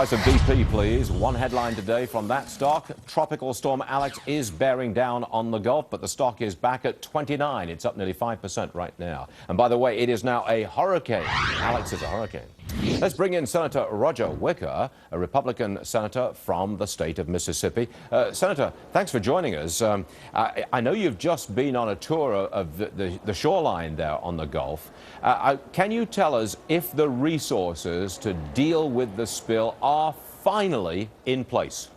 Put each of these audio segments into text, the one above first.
Price of BP, please. One headline today from that stock. Tropical storm Alex is bearing down on the Gulf, but the stock is back at 29. It's up nearly 5% right now. And by the way, it is now a hurricane. Alex is a hurricane. Let's bring in Senator Roger Wicker, a Republican senator from the state of Mississippi. Senator, thanks for joining us. I know you've just been on a tour of the shoreline there on the Gulf. Can you tell us if the resources to deal with the spill are finally in place?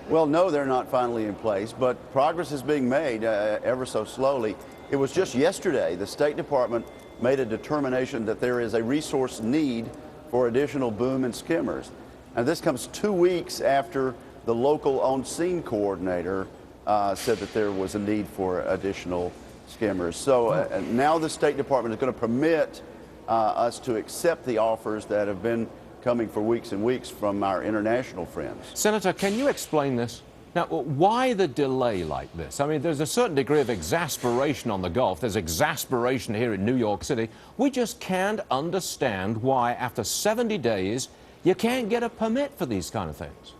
Well, no, they're not finally in place, but progress is being made ever so slowly. It was just yesterday the State Department made a determination that there is a resource need for additional boom and skimmers. And this comes 2 weeks after the local on-scene coordinator said that there was a need for additional skimmers. So now the State Department is going to permit us to accept the offers that have been coming for weeks and weeks from our international friends. Senator, can you explain this? Now, why the delay like this? I mean, there's a certain degree of exasperation on the Gulf. There's exasperation here in New York City. We just can't understand why, after 70 days, you can't get a permit for these kind of things.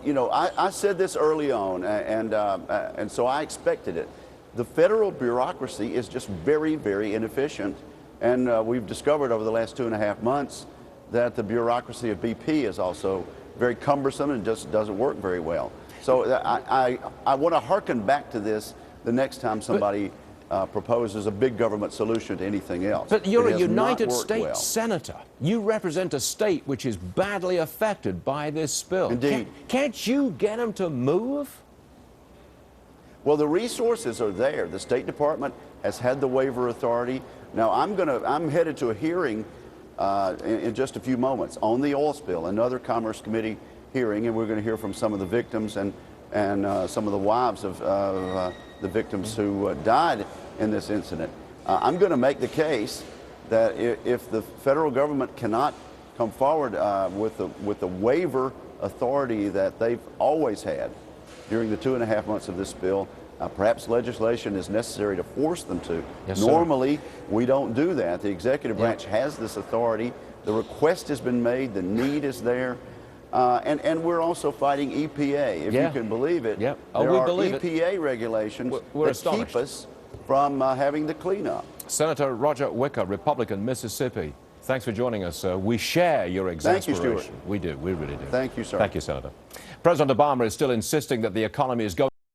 You know, I said this early on, and so I expected it. The federal bureaucracy is just very, very inefficient. And we've discovered over the last 2.5 months that the bureaucracy of BP is also very cumbersome and just doesn't work very well. So I want to hearken back to this the next time somebody proposes a big government solution to anything else. But you're a United States senator. You represent a state which is badly affected by this spill. Indeed. Can't you get them to move? Well, the resources are there. The State Department has had the waiver authority. Now I'm headed to a hearing in just a few moments on the oil spill, another Commerce Committee hearing, and we're going to hear from some of the victims and some of the wives of the victims who died in this incident. I'm going to make the case that if the federal government cannot come forward with the waiver authority that they've always had during the 2.5 months of this spill, perhaps legislation is necessary to force them to. Yes, Normally, we don't do that. The executive branch has this authority. The request has been made. The need is there. And we're also fighting EPA, if you can believe it. There are believe EPA regulations that keep us from having the cleanup. Senator Roger Wicker, Republican, Mississippi. Thanks for joining us, sir. We share your exasperation. Thank you, Stuart. We do. We really do. Thank you, sir. Thank you, Senator. President Obama is still insisting that the economy is going